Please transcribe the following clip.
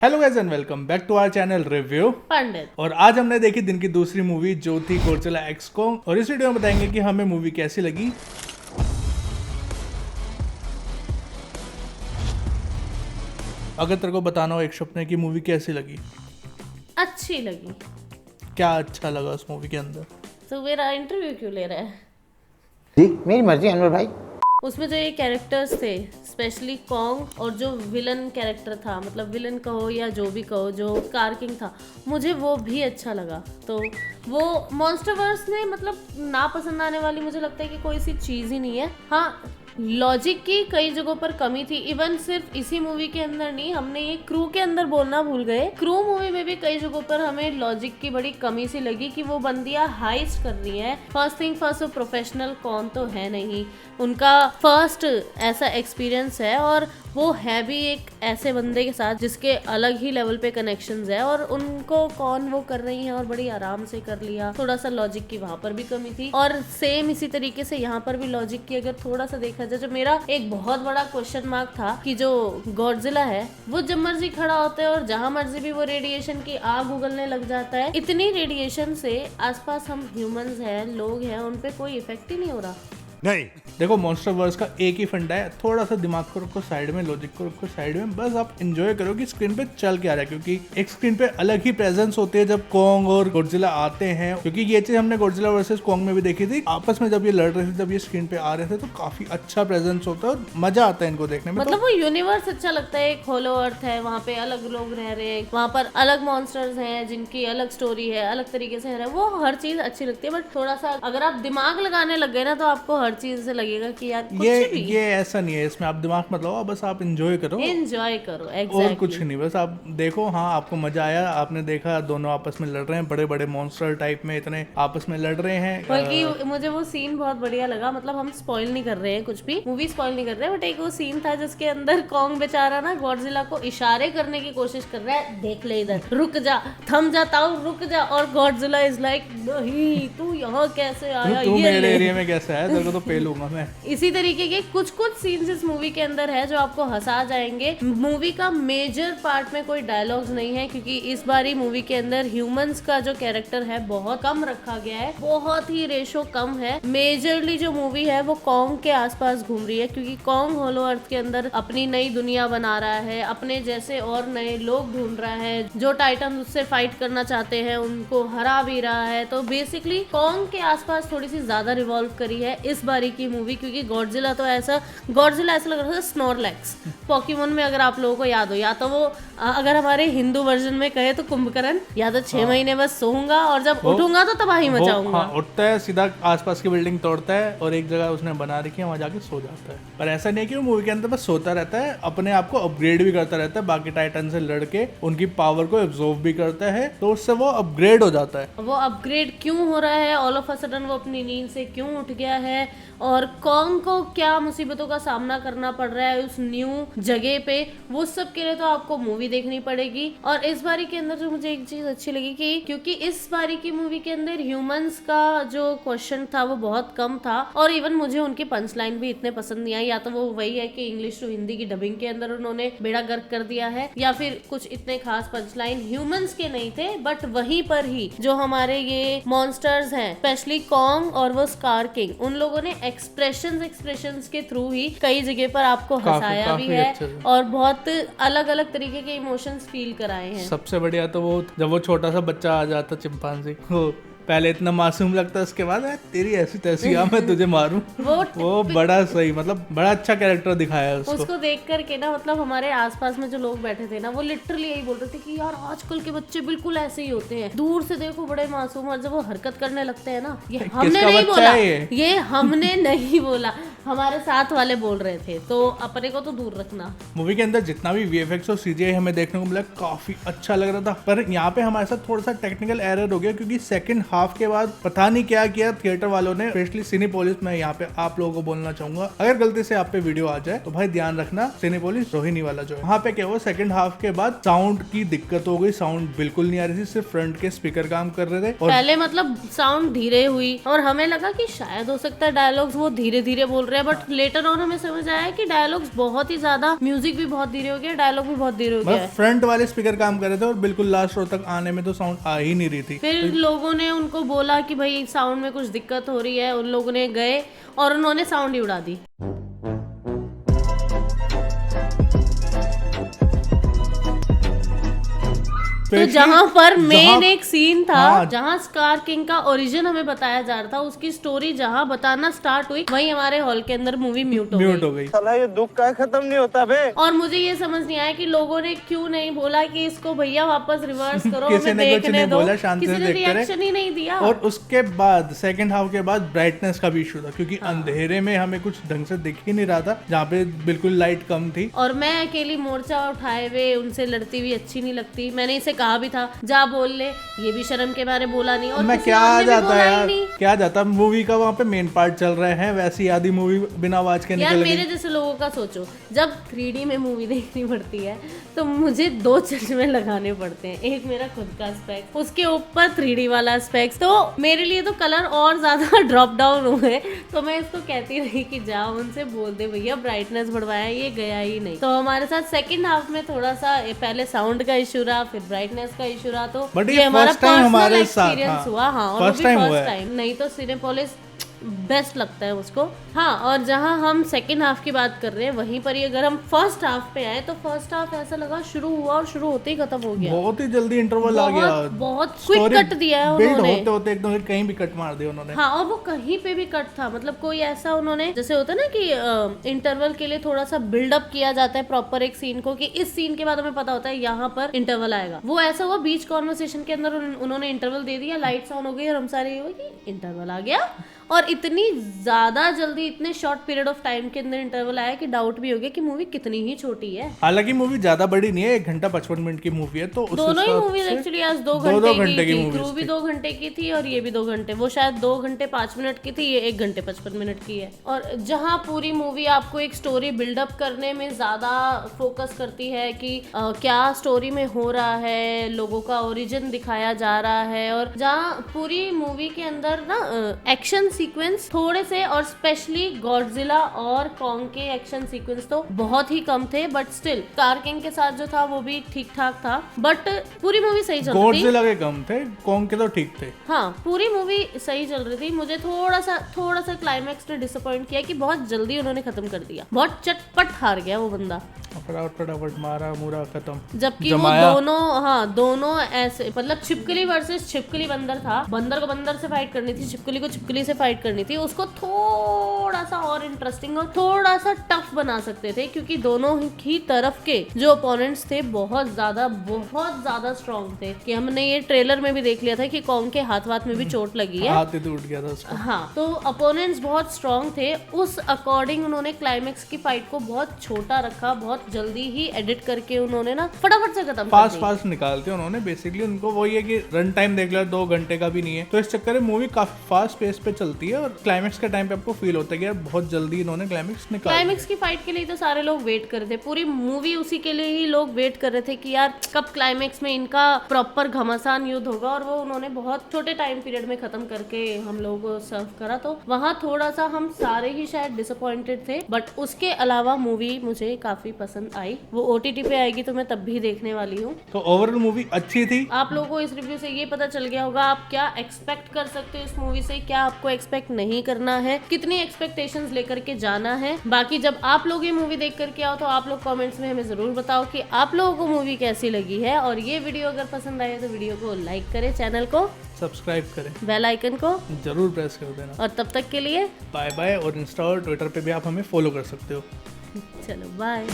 Hello guys and welcome back to our channel review Pandit. और आज हमने देखी दिन की दूसरी मूवी जो थी गॉडजिला एक्स कॉन्ग और इस वीडियो में बताएंगे कि हमें मूवी कैसी लगी। अगर तेरे को बताना हो एक शब्द में कि मूवी कैसी लगी, अच्छी लगी। क्या अच्छा लगा उस मूवी के अंदर? तो मेरा इंटरव्यू क्यों ले रहा है? ठीक, मेरी मर्जी अनवर भाई। उसमें जो ये कैरेक्टर्स थे, स्पेशली कॉन्ग और जो विलन कैरेक्टर था, मतलब विलन कहो या जो भी कहो, जो कार किंग था, मुझे वो भी अच्छा लगा। तो वो मॉन्स्टरवर्स ने मतलब ना पसंद आने वाली मुझे लगता है कि कोई सी चीज़ ही नहीं है। हाँ, लॉजिक की कई जगहों पर कमी थी। इवन सिर्फ इसी मूवी के अंदर नहीं, हमने ये क्रू के अंदर बोलना भूल गए। क्रू मूवी में भी कई जगहों पर हमें लॉजिक की बड़ी कमी सी लगी कि वो बंदियां हाइस्ट कर रही हैं। फर्स्ट थिंग फर्स्ट, वो प्रोफेशनल कौन तो है नहीं, उनका फर्स्ट ऐसा एक्सपीरियंस है और वो है भी एक ऐसे बंदे के साथ जिसके अलग ही लेवल पे कनेक्शंस है और उनको कौन वो कर रही हैं और बड़ी आराम से कर लिया। थोड़ा सा लॉजिक की वहां पर भी कमी थी और सेम इसी तरीके से यहाँ पर भी लॉजिक की अगर थोड़ा सा देखा जाए, जो मेरा एक बहुत बड़ा क्वेश्चन मार्क था कि जो गॉडजिला है वो जब मर्जी खड़ा होता है और जहां मर्जी भी वो रेडिएशन की आग उगलने लग जाता है। इतनी रेडिएशन से आसपास हम ह्यूमंस हैं, लोग हैं, उन पे कोई इफेक्ट ही नहीं हो रहा। नहीं, देखो मॉन्स्टरवर्स का एक ही फंडा है, थोड़ा सा दिमाग को रखो साइड में, लॉजिक को रखो साइड में, बस आप एंजॉय करो कि स्क्रीन पे चल क्या रहा है। क्योंकि एक स्क्रीन पे अलग ही प्रेजेंस होती है जब कॉन्ग और गॉडजिला आते हैं। क्योंकि ये चीज हमने गॉडजिला वर्सेस कॉन्ग में भी देखी थी, आपस में जब ये लड़ रहे थे, जब ये स्क्रीन पे आ रहे थे, तो काफी अच्छा प्रेजेंस होता है और मजा आता है इनको देखने में। मतलब वो यूनिवर्स अच्छा लगता है। एक होलो अर्थ है, वहाँ पे अलग लोग रह रहे हैं, वहाँ पर अलग मॉन्स्टर्स हैं जिनकी अलग स्टोरी है, अलग तरीके से है, वो हर चीज अच्छी लगती है। बट थोड़ा सा अगर आप दिमाग लगाने लग गए ना, तो आपको हर चीज से लगेगा कि यार कुछ भी ये ऐसा नहीं है, इसमें आप दिमाग मत लगाओ, बस आप एंजॉय करो। एंजॉय करो, और कुछ नहीं, बस आप देखो। हाँ, आपको मजा आया, आपने देखा दोनों आपस में लड़ रहे हैं, बड़े बड़े मॉन्स्टर टाइप में इतने आपस में लड़ रहे हैं। बल्कि मुझे वो सीन बहुत बढ़िया लगा। मतलब हम स्पॉइल नहीं कर रहे हैं, कुछ भी मूवी स्पॉइल नहीं कर रहे हैं, बट एक वो सीन था जिसके अंदर कॉन्ग बेचारा ना गॉडजिला को इशारे करने की कोशिश कर रहा है, देख ले इधर, रुक जा, थम जाता हूँ, रुक जा, और गॉडजिला इज लाइक नहीं, तू यहाँ कैसे आया, तू ये मेरे एरिया में कैसे आया, तेरे को तो पेलूंगा मैं। इसी तरीके के कुछ सीन्स इस मूवी के अंदर है जो आपको हंसा जाएंगे। मूवी का मेजर पार्ट में कोई डायलॉग्स नहीं है, क्योंकि इस बारी मूवी के अंदर ह्यूमंस का जो कैरेक्टर है बहुत कम रखा गया है, बहुत ही रेशो कम है। मेजरली जो मूवी है वो कॉन्ग के आसपास घूम रही है, क्योंकि कॉन्ग होलो अर्थ के अंदर अपनी नई दुनिया बना रहा है, अपने जैसे और नए लोग ढूंढ रहा है, जो टाइटन उससे फाइट करना चाहते हैं उनको हरा भी रहा है। तो बेसिकली कॉन्ग के आसपास थोड़ी सी ज्यादा रिवॉल्व करी है इस बारी की मूवी, क्योंकि गॉडजिला ऐसा लग रहा था स्नॉरलैक्स पॉकीमोन में। अगर आप लोगों को याद हो, या तो वो अगर हमारे हिंदू वर्जन में कहे तो कुंभकर्ण, या तो 6 महीने बस सोऊंगा और जब उठूंगा तो तबाही मचाऊंगा। हाँ, उठता है सीधा आसपास की बिल्डिंग तोड़ता है और एक जगह उसने बना रखी है, वहां जाके सो जाता है। पर ऐसा नहीं कि वो मूवी के अंदर बस सोता रहता है, अपने आप को अपग्रेड भी करता रहता है, बाकी टाइटन से लड़के उनकी पावर को एब्जॉर्ब भी करता है, तो उससे वो अपग्रेड हो जाता है। वो अपग्रेड क्यों हो रहा है, ऑल ऑफ अ सडन वो अपनी नींद से क्यों उठ गया है, और कॉन्ग को क्या मुसीबतों का सामना करना पड़ रहा है उस न्यू जगह पे, वो सब के लिए तो आपको मूवी देखनी पड़ेगी। और इस बारी के अंदर जो मुझे एक चीज अच्छी लगी कि क्योंकि इस बारी की मूवी के अंदर ह्यूमंस का जो क्वेश्चन था वो बहुत कम था, और इवन मुझे उनकी पंच लाइन भी इतने पसंद नहीं आई। या तो वो वही है कि इंग्लिश टू हिंदी की डबिंग के अंदर उन्होंने बेड़ा गर्क कर दिया है, या फिर कुछ इतने खास पंच लाइन ह्यूमंस के नहीं थे। बट वहीं पर ही जो हमारे ये मॉन्स्टर्स हैं, स्पेशली कॉन्ग और वो स्कार किंग, उन लोगों ने एक्सप्रेशंस के थ्रू ही कई जगह पर आपको हंसाया भी है और बहुत अलग अलग तरीके के इमोशंस फील कराए हैं। सबसे बढ़िया तो वो जब वो छोटा सा बच्चा आ जाता चिंपांजी, वो पहले इतना मासूम लगता है, उसके बाद तेरी ऐसी तैसी आ मैं तुझे मारूं। वो बड़ा सही, मतलब बड़ा अच्छा कैरेक्टर दिखाया है उसको देख करके ना, मतलब हमारे आसपास में जो लोग बैठे थे ना, वो लिटरली यही बोल रहे थे कि यार आजकल के बच्चे बिल्कुल ऐसे ही होते हैं, दूर से देखो बड़े मासूम, और जब वो हरकत करने लगते हैं ना, ये हमने नहीं बोला, ये हमने नहीं बोला, हमारे साथ वाले बोल रहे थे, तो अपने को तो दूर रखना। मूवी के अंदर जितना भी वीएफएक्स और सीजीआई हमें देखने को मिला काफी अच्छा लग रहा था, पर यहाँ पे हमारे साथ थोड़ा सा टेक्निकल एरर हो गया, क्योंकि सेकंड हाफ हाफ के बाद पता नहीं क्या किया थिएटर वालों ने, स्पेशली सिनेपोलिस। मैं यहाँ पे आप लोगों को बोलना चाहूंगा, अगर गलती से आप पे वीडियो आ जाए तो भाई ध्यान रखना, सिनेपोलिस रोहिणी वाला जो है वहाँ पे क्या हुआ, सेकंड हाफ के बाद साउंड की दिक्कत हो गई, साउंड बिल्कुल नहीं आ रही थी, सिर्फ फ्रंट के स्पीकर काम कर रहे थे। और पहले मतलब साउंड धीरे हुई और हमें लगा कि शायद हो सकता है डायलॉग्स वो धीरे धीरे बोल रहे हैं, बट लेटर ऑन हमें समझ आया कि डायलॉग्स बहुत ही ज्यादा, म्यूजिक भी बहुत धीरे हो गया, डायलॉग भी बहुत धीरे हो गया है। फ्रंट वाले स्पीकर काम कर रहे थे और बिल्कुल लास्ट रो तक आने में तो साउंड आ ही नहीं रही थी। फिर लोगों ने उनको बोला कि भाई साउंड में कुछ दिक्कत हो रही है, उन लोगों ने गए और उन्होंने साउंड ही उड़ा दी। तो जहाँ पर मेन एक सीन था, हाँ, जहाँ स्कार किंग का ओरिजिन हमें बताया जा रहा था, उसकी स्टोरी जहाँ बताना स्टार्ट हुई, वहीं हमारे हॉल के अंदर मूवी म्यूट हो गई। साला ये दुख का खत्म नहीं होता बे। और मुझे ये समझ नहीं आया कि लोगों ने क्यों नहीं बोला कि इसको भैया वापस रिवर्स करो, किसी हमें ने कुछ देखने नहीं दो, बोला, शांति किसी से ने देखते रहे। रिएक्शन ही नहीं दिया। और उसके बाद सेकंड हाफ के बाद ब्राइटनेस का भी इशू था, क्योंकि अंधेरे में हमें कुछ ढंग से दिख ही नहीं रहा था, जहाँ पे बिल्कुल लाइट कम थी। और मैं अकेली मोर्चा उठाए हुए उनसे लड़ती हुई अच्छी नहीं लगती। मैंने इसे कहा भी था जा बोल, ये भी शर्म के बारे बोला नहीं। और मैं किसी क्या और ने भी जाता बोला ही यार, नहीं। क्या जाता, मूवी का वहाँ पे मेन पार्ट चल रहे हैं, वैसी आधी मूवी बिना आवाज के यार निकल मेरे गई। जैसे लोगों का सोचो, जब 3D में मूवी देखनी पड़ती है तो मुझे 2 चश्मे लगाने पड़ते हैं, एक मेरा खुद का स्पेक्स, उसके ऊपर 3D वाला स्पेक्स, तो मेरे लिए तो कलर और ज्यादा ड्रॉप डाउन हुए। तो मैं इसको कहती रही कि जाओ उनसे बोल दे भैया ब्राइटनेस बढ़वाया, ये गया ही नहीं। तो हमारे साथ सेकंड हाफ में थोड़ा सा पहले साउंड का इशू रहा, फिर ब्राइटनेस का इशू रहा, तो But ये ये हमारा first time हमारे पर्सनल साथ, एक्सपीरियंस हाँ, हुआ। हाँ, और वो first भी time हुआ फर्स्ट है। टाइम, नहीं तो सिनेपोलिस बेस्ट लगता है उसको। हाँ, और जहाँ हम सेकंड हाफ की बात कर रहे हैं, वहीं पर ही अगर हम फर्स्ट हाफ पे आए तो फर्स्ट हाफ ऐसा लगा शुरू हुआ और शुरू होते ही खत्म हो गया। बहुत ही जल्दी इंटरवल आ गया, बहुत क्विक कट दिया है बिल्ड उन्होंने। होते होते एकदम कहीं भी कट मार दिया उन्होंने। हाँ, और वो कहीं पे भी कट था, मतलब कोई ऐसा उन्होंने, जैसे होता है ना कि इंटरवल के लिए थोड़ा सा बिल्डअप किया जाता है प्रॉपर एक सीन को, कि इस सीन के बाद हमें पता होता है यहाँ पर इंटरवल आएगा। वो ऐसा हुआ बीच कॉन्वर्सेशन के अंदर उन्होंने इंटरवल दे दिया, लाइट्स ऑन हो गई और हम सारे इंटरवल आ गया। और इतनी ज्यादा जल्दी इतने शॉर्ट पीरियड ऑफ टाइम के अंदर इंटरवल आया कि डाउट भी हो गया कि मूवी कितनी ही छोटी है। हालांकि मूवी ज्यादा बड़ी नहीं है, 1 घंटा 55 मिनट की मूवी है, तो उस दोनों ही हिसाब मूवीज से एक्चुअली आज 2 दो घंटे की थी। movies क्रू भी थी। 2 घंटे की थी और ये भी 2 घंटे, वो शायद 2 घंटे 5 मिनट की थी, ये 1 घंटे 55 मिनट की है। और जहाँ पूरी मूवी आपको एक स्टोरी बिल्डअप करने में ज्यादा फोकस करती है कि क्या स्टोरी में हो रहा है, लोगों का ओरिजिन दिखाया जा रहा है, और जहाँ पूरी मूवी के अंदर ना एक्शन सीक्वेंस थोड़े से, और स्पेशली गॉडजिला और कॉन्ग के एक्शन सीक्वेंस तो बहुत ही कम थे, बट स्टिल स्कार किंग के साथ जो था वो भी ठीक ठाक था, बट पूरी मूवी सही चल रही थी। गॉडजिला के कम थे, कॉन्ग के तो ठीक थे। हाँ, पूरी मूवी सही चल रही थी। मुझे थोड़ा सा क्लाइमैक्स ने डिसअपॉइंट किया कि बहुत जल्दी उन्होंने खत्म कर दिया, बहुत चटपट हार गया वो बंदा, फटाफट मारा मुरा खत्म। जबकि वो दोनों ऐसे, मतलब छिपकली वर्सेस छिपकली बंदर था, बंदर को बंदर से फाइट करनी थी, छिपकली को छिपकली से फाइट करनी थी। उसको थोड़ा सा और इंटरेस्टिंग और थोड़ा सा टफ बना सकते थे, क्योंकि दोनों ही तरफ के जो ओपोनेंट्स थे बहुत ज्यादा स्ट्रॉन्ग थे, कि हमने ये ट्रेलर में भी देख लिया था कि कॉन्ग के हाथ में भी चोट लगी है, हाथ ही टूट गया था उसका। हाँ, तो अपोनेंट्स बहुत स्ट्रॉन्ग थे, उस अकॉर्डिंग उन्होंने क्लाइमैक्स की फाइट को बहुत छोटा रखा, बहुत जल्दी ही एडिट करके उन्होंने ना फटाफट से खत्म कर दी। फास्ट निकालते उन्होंने, बेसिकली उनको वही है कि रन टाइम देख लिया 2 घंटे का भी नहीं है, तो इस चक्कर में मूवी काफी फास्ट पेस पे चलती है, और क्लाइमैक्स के टाइम पे आपको फील होता है कि यार बहुत जल्दी इन्होंने क्लाइमैक्स निकाल। क्लाइमैक्स की फाइट के लिए तो सारे लोग वेट कर रहे थे, पूरी मूवी उसी के लिए ही लोग वेट कर रहे थे कि यार कब क्लाइमैक्स में इनका प्रॉपर घमासान युद्ध होगा, और वो उन्होंने बहुत छोटे टाइम पीरियड में खत्म करके हम लोगों को सर्व करा। तो वहाँ थोड़ा सा हम सारे ही शायद डिसअपॉइंटेड थे, बट उसके अलावा मूवी मुझे काफी पसंद आई। वो OTT पे आएगी तो मैं तब भी देखने वाली हूँ। तो ओवरऑल मूवी अच्छी थी। आप लोगों को इस रिव्यू से ये पता चल गया होगा आप क्या एक्सपेक्ट कर सकते हो इस मूवी से, क्या आपको एक्सपेक्ट नहीं करना है, कितनी एक्सपेक्टेशंस लेकर के जाना है। बाकी जब आप लोग ये मूवी देख करके आओ तो आप लोग कमेंट्स में हमें जरूर बताओ कि आप लोगों को मूवी कैसी लगी है, और ये वीडियो अगर पसंद आए तो वीडियो को लाइक करें, चैनल को सब्सक्राइब करें, बेल आइकन को जरूर प्रेस कर देना, और तब तक के लिए बाय बाय। और इंस्टा और ट्विटर पे भी आप हमें फॉलो कर सकते हो। चलो बाय।